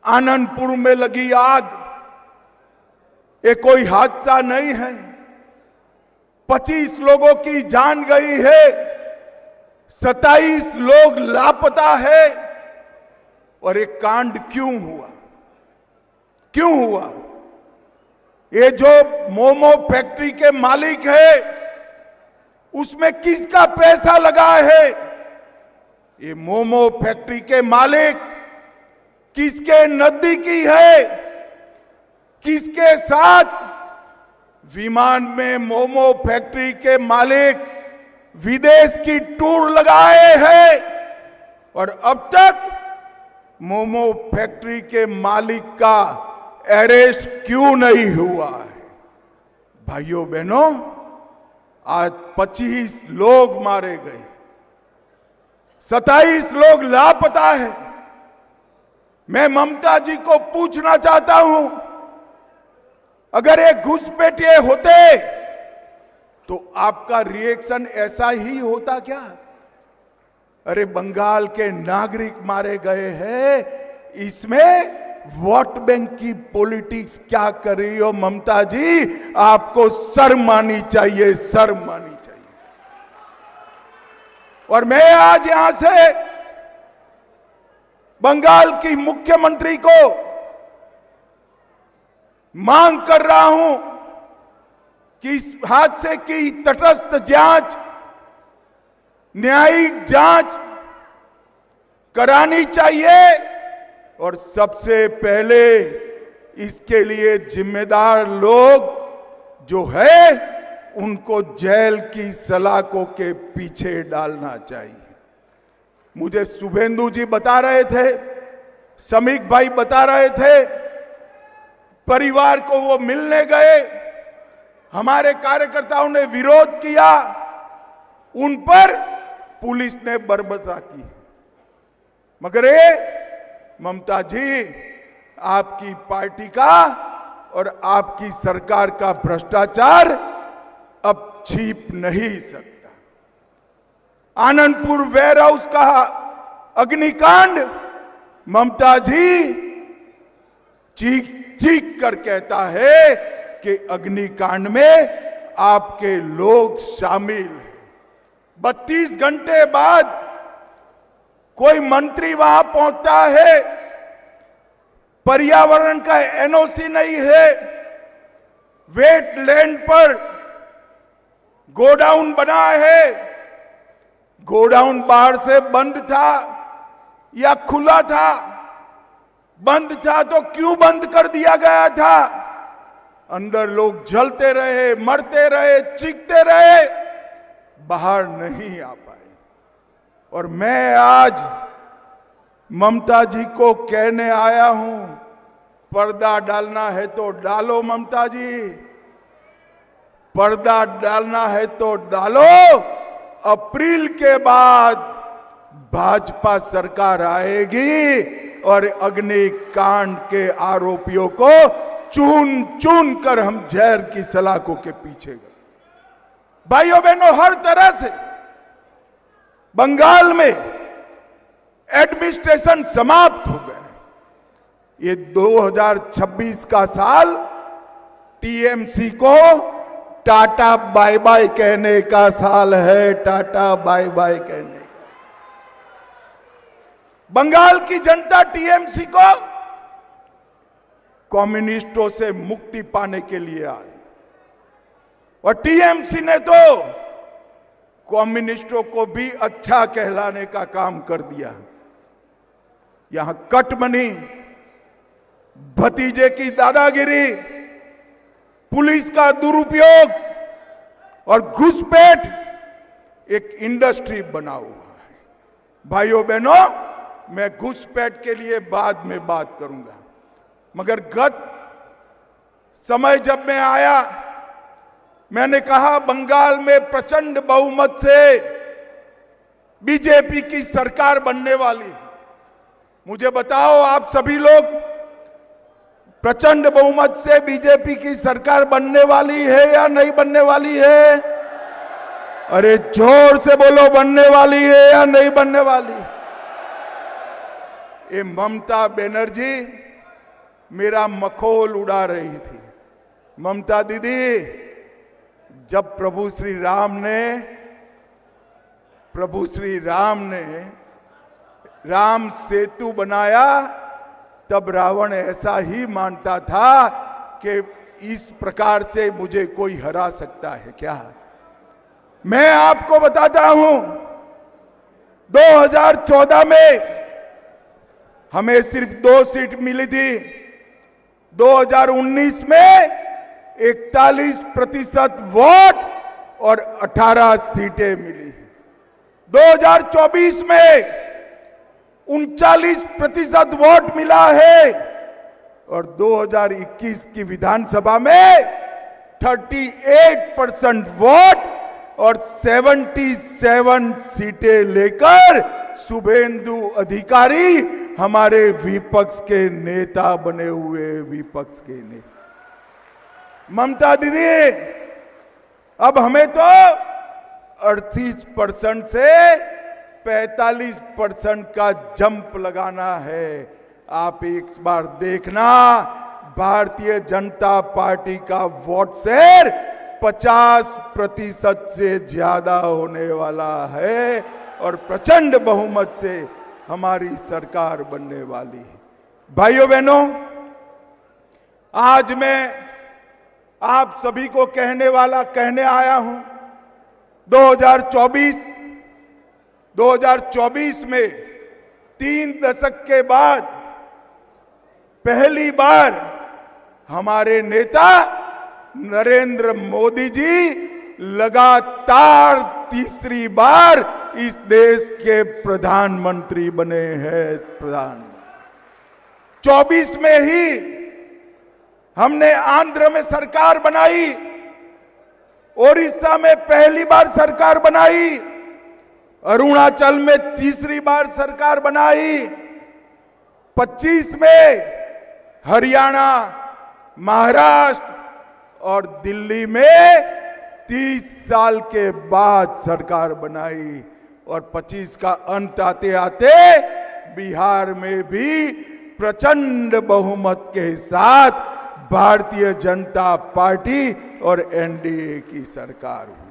आनंदपुर में लगी आग, ये कोई हादसा नहीं है। 25 लोगों की जान गई है, 27 लोग लापता है। और ये कांड क्यों हुआ? क्यों हुआ? ये जो मोमो फैक्ट्री के मालिक है, उसमें किसका पैसा लगा है? ये मोमो फैक्ट्री के मालिक किसके नजदीकी है? किसके साथ विमान में मोमो फैक्ट्री के मालिक विदेश की टूर लगाए हैं और अब तक मोमो फैक्ट्री के मालिक का अरेस्ट क्यों नहीं हुआ है? भाइयों बहनों, आज 25 लोग मारे गए, 27 लोग लापता है। मैं ममता जी को पूछना चाहता हूं, अगर ये घुसपैठिए होते तो आपका रिएक्शन ऐसा ही होता क्या? अरे बंगाल के नागरिक मारे गए हैं, इसमें वोट बैंक की पॉलिटिक्स क्या कर रही हो ममता जी? आपको शर्म आनी चाहिए, शर्म आनी चाहिए। और मैं आज यहां से बंगाल की मुख्यमंत्री को मांग कर रहा हूं कि इस हादसे की तटस्थ जांच, न्यायिक जांच करानी चाहिए और सबसे पहले इसके लिए जिम्मेदार लोग जो है उनको जेल की सलाखों के पीछे डालना चाहिए। मुझे शुभेंदु जी बता रहे थे, समीक भाई बता रहे थे, परिवार को वो मिलने गए, हमारे कार्यकर्ताओं ने विरोध किया, उन पर पुलिस ने बर्बरता की। मगर ये ममता जी, आपकी पार्टी का और आपकी सरकार का भ्रष्टाचार अब छिप नहीं सकता। आनंदपुर वेयर हाउस का अग्निकांड, ममता जी चीख चीख कर कहता है कि अग्निकांड में आपके लोग शामिल हैं। 32 घंटे बाद कोई मंत्री वहां पहुंचता है, पर्यावरण का एनओसी नहीं है, वेटलैंड पर गोडाउन बना है, गोडाउन बाहर से बंद था या खुला था? बंद था तो क्यों बंद कर दिया गया था? अंदर लोग जलते रहे, मरते रहे, चीखते रहे, बाहर नहीं आ पाए। और मैं आज ममता जी को कहने आया हूं, पर्दा डालना है तो डालो ममता जी, पर्दा डालना है तो डालो। अप्रैल के बाद भाजपा सरकार आएगी और अग्निकांड के आरोपियों को चुन चुन कर हम जहर की सलाखों के पीछे गए। भाइयों बहनों, हर तरह से बंगाल में एडमिनिस्ट्रेशन समाप्त हो गए। ये 2026 का साल टीएमसी को टाटा बाय बाय कहने का साल है, टाटा बाय बाय कहने का। बंगाल की जनता टीएमसी को कम्युनिस्टों से मुक्ति पाने के लिए आई और टीएमसी ने तो कम्युनिस्टों को भी अच्छा कहलाने का काम कर दिया। यहां कटमनी, भतीजे की दादागिरी, पुलिस का दुरुपयोग और घुसपैठ एक इंडस्ट्री बना हुआ है। भाइयों बहनों, मैं घुसपैठ के लिए बाद में बात करूंगा, मगर गत समय जब मैं आया, मैंने कहा बंगाल में प्रचंड बहुमत से बीजेपी की सरकार बनने वाली। मुझे बताओ, आप सभी लोग, प्रचंड बहुमत से बीजेपी की सरकार बनने वाली है या नहीं बनने वाली है? अरे जोर से बोलो, बनने वाली है या नहीं बनने वाली? ये ममता बनर्जी मेरा मखौल उड़ा रही थी। ममता दीदी, जब प्रभु श्री राम ने राम सेतु बनाया, तब रावण ऐसा ही मानता था कि इस प्रकार से मुझे कोई हरा सकता है क्या। मैं आपको बताता हूं, 2014 में हमें सिर्फ 2 सीट मिली थी। 2019 में 41% वोट और 18 सीटें मिली। 2024 में 39% वोट मिला है और 2021 की विधानसभा में 38% वोट और 77 सीटें लेकर शुभेंदु अधिकारी हमारे विपक्ष के नेता बने हुए विपक्ष के नेता। ममता दीदी, अब हमें तो 38% से 45% का जंप लगाना है। आप एक बार देखना, भारतीय जनता पार्टी का वोट शेयर 50% से ज्यादा होने वाला है और प्रचंड बहुमत से हमारी सरकार बनने वाली है। भाइयों बहनों, आज मैं आप सभी को कहने आया हूं, 2024 में 3 दशक के बाद पहली बार हमारे नेता नरेंद्र मोदी जी लगातार तीसरी बार इस देश के प्रधानमंत्री बने हैं। 24 में ही हमने आंध्र में सरकार बनाई, ओडिशा में पहली बार सरकार बनाई, अरुणाचल में तीसरी बार सरकार बनाई, 25 में हरियाणा, महाराष्ट्र और दिल्ली में 30 साल के बाद सरकार बनाई और 25 का अंत आते आते बिहार में भी प्रचंड बहुमत के साथ भारतीय जनता पार्टी और एनडीए की सरकार हुई।